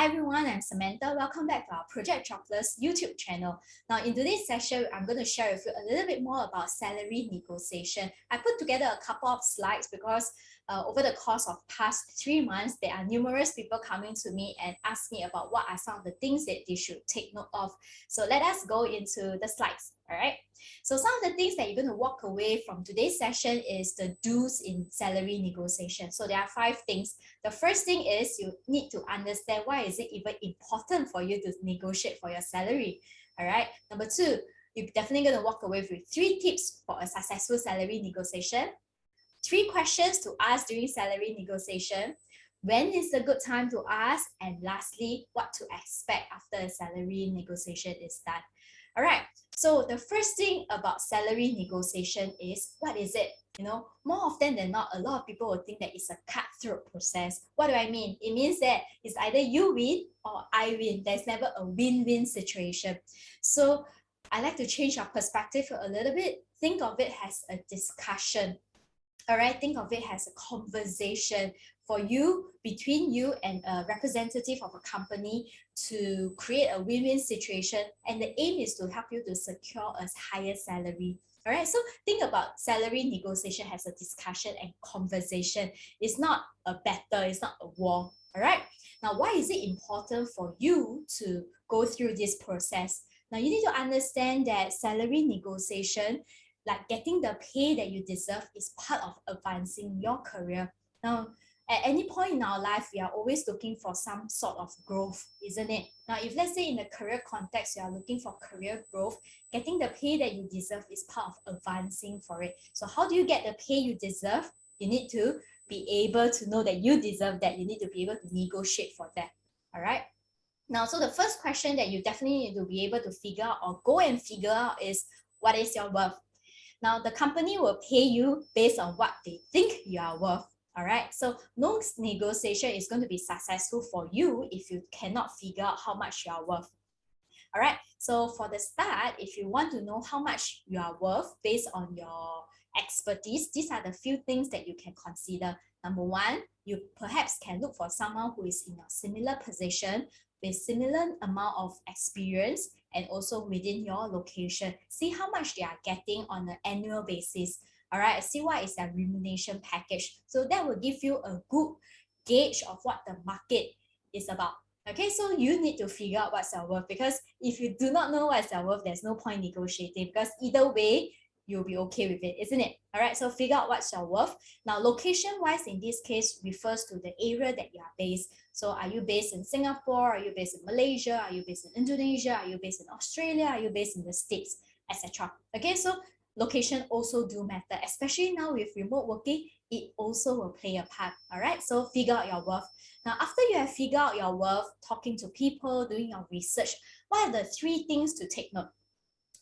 Hi everyone, I'm Samantha. Welcome back to our Project Jobless YouTube channel. Now in today's session, I'm going to share with you a little bit more about salary negotiation. I put together a couple of slides because over the course of past 3 months, there are numerous people coming to me and ask me about what are some of the things that they should take note of. So let us go into the slides, all right? So some of the things that you're going to walk away from today's session is the do's in salary negotiation. So there are 5 things. The first thing is you need to understand why is it even important for you to negotiate for your salary. All right. Number 2, you're definitely going to walk away with 3 tips for a successful salary negotiation, 3 questions to ask during salary negotiation, when is a good time to ask, and lastly, what to expect after a salary negotiation is done. All right. So the first thing about salary negotiation is, what is it? More often than not, a lot of people will think that it's a cutthroat process. What do I mean? It means that it's either you win or I win. There's never a win-win situation. So I like to change our perspective a little bit. Think of it as a discussion. All right, think of it as a conversation for you, between you and a representative of a company, to create a win-win situation. And the aim is to help you to secure a higher salary. All right, so think about salary negotiation as a discussion and conversation. It's not a battle, it's not a war. All right, now why is it important for you to go through this process? Now you need to understand that salary negotiation, like getting the pay that you deserve, is part of advancing your career. Now, at any point in our life, we are always looking for some sort of growth, isn't it? Now, if let's say in a career context, you are looking for career growth, getting the pay that you deserve is part of advancing for it. So how do you get the pay you deserve? You need to be able to know that you deserve that. You need to be able to negotiate for that. All right. Now, so the first question that you definitely need to be able to figure out or go and figure out is, what is your worth? Now, the company will pay you based on what they think you are worth. All right. So no negotiation is going to be successful for you if you cannot figure out how much you are worth. All right. So for the start, if you want to know how much you are worth based on your expertise, these are the few things that you can consider. Number 1, you perhaps can look for someone who is in a similar position with similar amount of experience and also within your location. See how much they are getting on an annual basis. All right, see what is their remuneration package. So that will give you a good gauge of what the market is about. Okay, so you need to figure out what's your worth, because if you do not know what's your worth, there's no point negotiating, because either way, you'll be okay with it, isn't it? All right, so figure out what's your worth. Now, location-wise, in this case, refers to the area that you are based. So are you based in Singapore? Are you based in Malaysia? Are you based in Indonesia? Are you based in Australia? Are you based in the States, etc.? Okay, so location also do matter, especially now with remote working, it also will play a part. All right, so figure out your worth. Now, after you have figured out your worth, talking to people, doing your research, what are the 3 things to take note?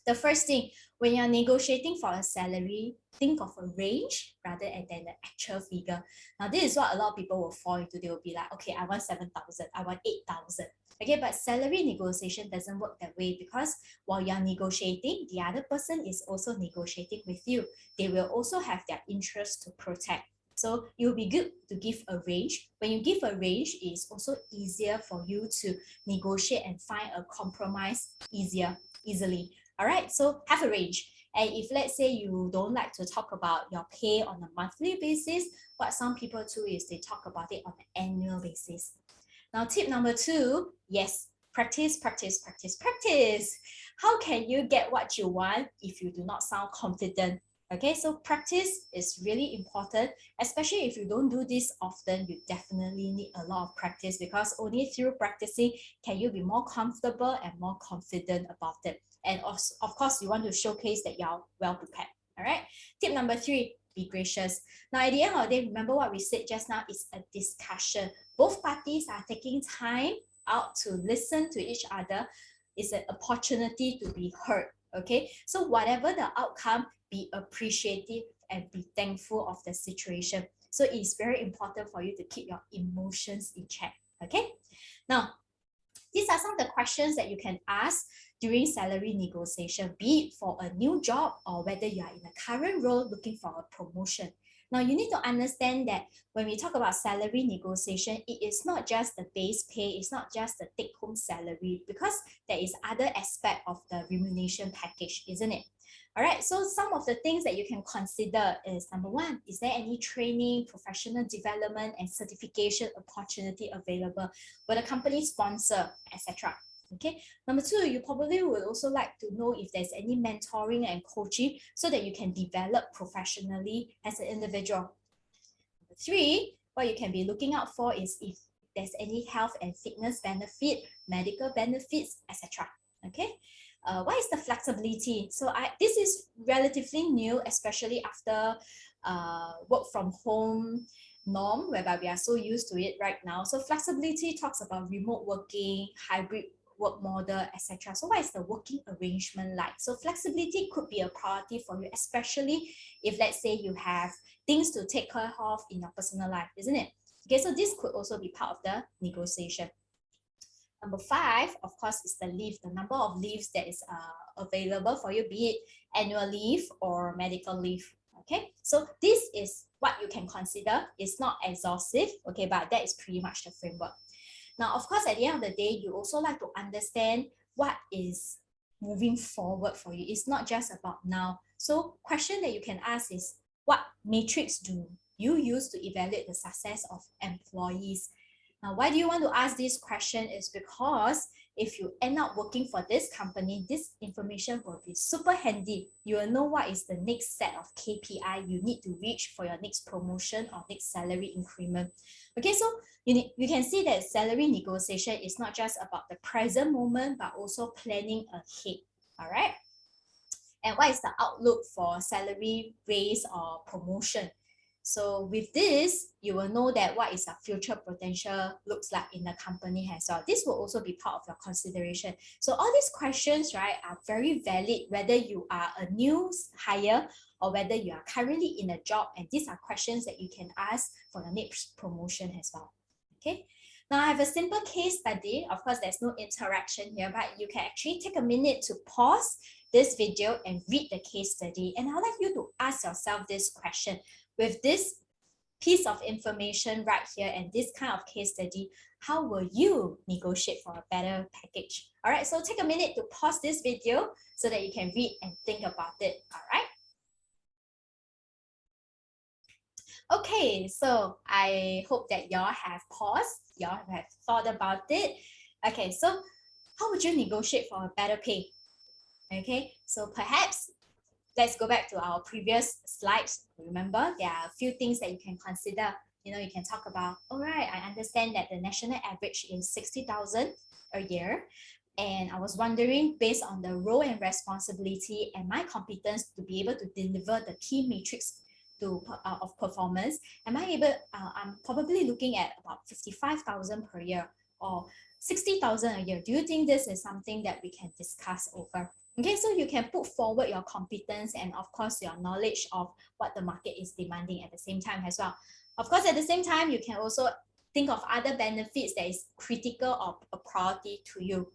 The first thing, when you're negotiating for a salary, think of a range rather than the actual figure. Now, this is what a lot of people will fall into. They will be like, okay, I want 7,000, I want 8,000. Okay, but salary negotiation doesn't work that way, because while you're negotiating, the other person is also negotiating with you. They will also have their interest to protect. So it will be good to give a range. When you give a range, it's also easier for you to negotiate and find a compromise easily. All right, so have a range. And if let's say you don't like to talk about your pay on a monthly basis, what some people do is they talk about it on an annual basis. Now, tip number 2, yes, practice. How can you get what you want if you do not sound confident? Okay, so practice is really important, especially if you don't do this often. You definitely need a lot of practice, because only through practicing can you be more comfortable and more confident about it. And of course, you want to showcase that you're well prepared. All right. Tip number 3, be gracious. Now, at the end of the day, remember what we said just now is a discussion. Both parties are taking time out to listen to each other. It's an opportunity to be heard. Okay. So whatever the outcome, be appreciative and be thankful of the situation. So it's very important for you to keep your emotions in check. Okay. Now, these are some of the questions that you can ask during salary negotiation, be it for a new job or whether you are in a current role looking for a promotion. Now, you need to understand that when we talk about salary negotiation, it is not just the base pay, it's not just the take-home salary, because there is other aspect of the remuneration package, isn't it? All right, so some of the things that you can consider is number one, is there any training, professional development, and certification opportunity available? Will the company sponsor, etc.? Okay. Number two, you probably would also like to know if there's any mentoring and coaching so that you can develop professionally as an individual. Number three, what you can be looking out for is if there's any health and fitness benefit, medical benefits, etc. Okay. What is the flexibility? So this is relatively new, especially after work from home norm, whereby we are so used to it right now. So flexibility talks about remote working, hybrid work model, etc. So what is the working arrangement like? So flexibility could be a priority for you, especially if, let's say, you have things to take care of in your personal life, isn't it? Okay, so this could also be part of the negotiation. Number five, of course, is the leave, the number of leaves that is available for you, be it annual leave or medical leave. Okay, so this is what you can consider. It's not exhaustive, okay, but that is pretty much the framework. Now, of course, at the end of the day, you also like to understand what is moving forward for you. It's not just about now. So question that you can ask is, what matrix do you use to evaluate the success of employees? Now, why do you want to ask this question is because if you end up working for this company, this information will be super handy. You will know what is the next set of KPI you need to reach for your next promotion or next salary increment. Okay, so you can see that salary negotiation is not just about the present moment, but also planning ahead. All right. And what is the outlook for salary raise or promotion? So with this, you will know that what is our future potential looks like in the company as well. This will also be part of your consideration. So all these questions, right, are very valid whether you are a new hire or whether you are currently in a job. And these are questions that you can ask for the next promotion as well. Okay. Now I have a simple case study. Of course, there's no interaction here, but you can actually take a minute to pause this video and read the case study. And I'd like you to ask yourself this question. With this piece of information right here and this kind of case study, how will you negotiate for a better package? All right, so take a minute to pause this video so that you can read and think about it. All right. Okay, so I hope that y'all have paused, y'all have thought about it. Okay, so how would you negotiate for a better pay? Okay, so perhaps let's go back to our previous slides. Remember, there are a few things that you can consider. You can talk about, all right, I understand that the national average is 60,000 a year. And I was wondering, based on the role and responsibility and my competence to be able to deliver the key matrix of performance, I'm probably looking at about 55,000 per year or 60,000 a year. Do you think this is something that we can discuss over? Okay, so you can put forward your competence and of course your knowledge of what the market is demanding at the same time as well. Of course, at the same time, you can also think of other benefits that is critical or a priority to you.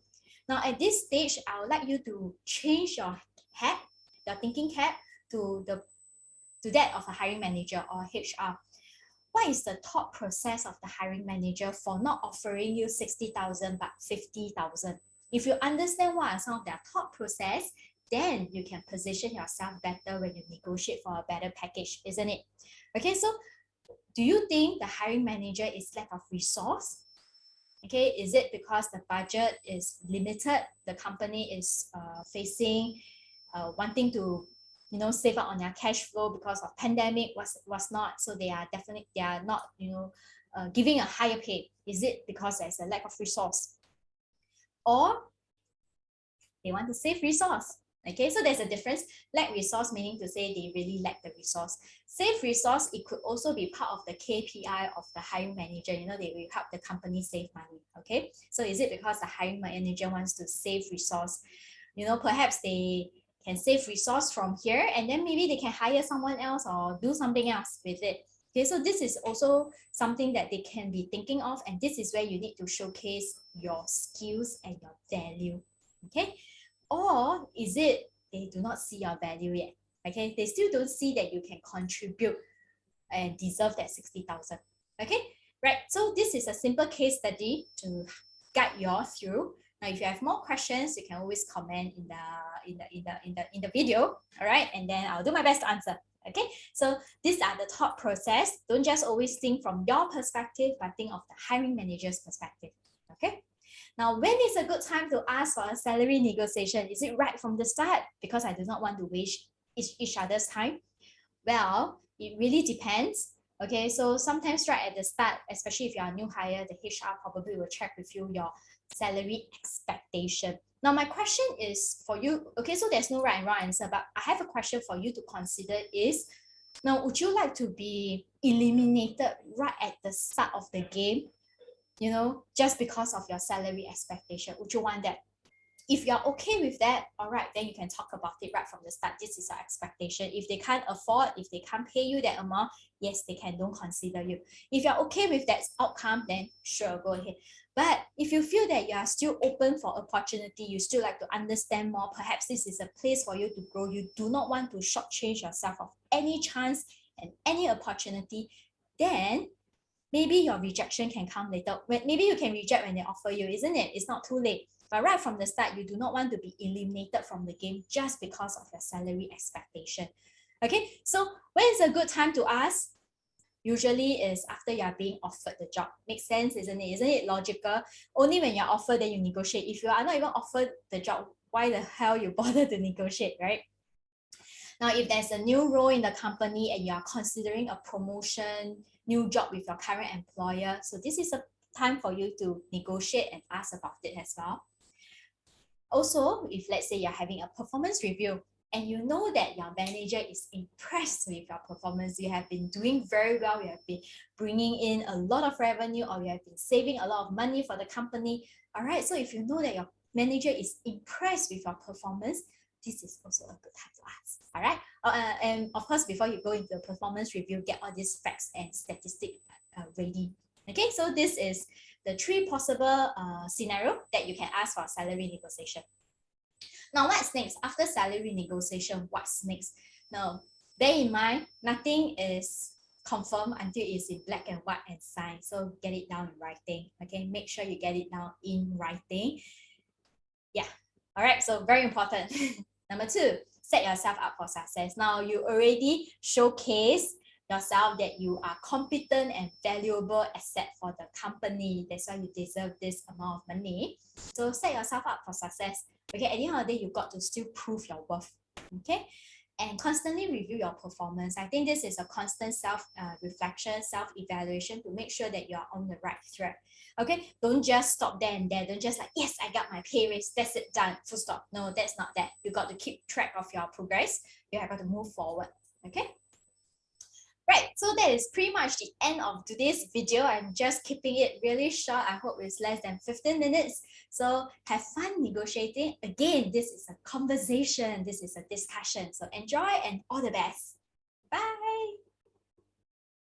Now, at this stage, I would like you to change your hat, your thinking cap to that of a hiring manager or HR. What is the thought process of the hiring manager for not offering you 60,000 but 50,000? If you understand what are some of their thought process, then you can position yourself better when you negotiate for a better package, isn't it? Okay, so do you think the hiring manager is lack of resource? Okay, is it because the budget is limited? The company is facing wanting to save up on their cash flow because of pandemic was not, so they are not giving a higher pay. Is it because there's a lack of resource, or they want to save resource? Okay, so there's a difference. Lack resource meaning to say they really lack the resource. Save resource, it could also be part of the KPI of the hiring manager. They will help the company save money. Okay, so is it because the hiring manager wants to save resource? Perhaps they can save resource from here and then maybe they can hire someone else or do something else with it. Okay, so this is also something that they can be thinking of, and this is where you need to showcase your skills and your value. Okay, or is it they do not see your value yet? Okay, they still don't see that you can contribute and deserve that 60,000. Okay, right. So this is a simple case study to guide you all through. Now, if you have more questions, you can always comment in the video. All right, and then I'll do my best to answer. Okay, so these are the thought process. Don't just always think from your perspective, but think of the hiring manager's perspective. Okay. Now, when is a good time to ask for a salary negotiation? Is it right from the start? Because I do not want to waste each other's time. Well, it really depends. Okay, so sometimes right at the start, especially if you're a new hire, the HR probably will check with you your salary expectation. Now, my question is for you. Okay, so there's no right and wrong answer, but I have a question for you to consider is, now, would you like to be eliminated right at the start of the game, you know, just because of your salary expectation? Would you want that? If you're okay with that, all right, then you can talk about it right from the start. This is our expectation. If they can't afford, if they can't pay you that amount, yes, they can don't consider you. If you're okay with that outcome, then sure, go ahead. But if you feel that you are still open for opportunity, you still like to understand more, perhaps this is a place for you to grow, you do not want to shortchange yourself of any chance and any opportunity, then maybe your rejection can come later. Maybe you can reject when they offer you, isn't it? It's not too late. But right from the start, you do not want to be eliminated from the game just because of your salary expectation. Okay, so when is a good time to ask? Usually is after you are being offered the job. Makes sense, isn't it? Isn't it logical? Only when you're offered, then you negotiate. If you are not even offered the job, why the hell you bother to negotiate, right? Now, if there's a new role in the company and you are considering a promotion, new job with your current employer, so this is a time for you to negotiate and ask about it as well. Also, if let's say you're having a performance review and you know that your manager is impressed with your performance, you have been doing very well, you have been bringing in a lot of revenue, or you have been saving a lot of money for the company. All right, so if you know that your manager is impressed with your performance, this is also a good time to ask. All right, and of course, before you go into the performance review, get all these facts and statistics ready. Okay, so this is the 3 possible scenario that you can ask for salary negotiation. Now, what's next? After salary negotiation, what's next? Now, bear in mind, nothing is confirmed until it's in black and white and signed. So get it down in writing. Okay, make sure you get it down in writing. Yeah, all right, so very important. Number 2, set yourself up for success. Now, you already showcase yourself that you are competent and valuable asset for the company. That's why you deserve this amount of money. So set yourself up for success. Okay, at the end of the day, you've got to still prove your worth. Okay, and constantly review your performance. I think this is a constant self-reflection, self-evaluation to make sure that you are on the right track. Okay, don't just stop there and there. Don't just like, yes, I got my pay raise, that's it, done, full stop. No, that's not that. You got to keep track of your progress. You have got to move forward. Okay. Right, so that is pretty much the end of today's video. I'm just keeping it really short. I hope it's less than 15 minutes. So have fun negotiating. Again, this is a conversation. This is a discussion. So enjoy and all the best. Bye.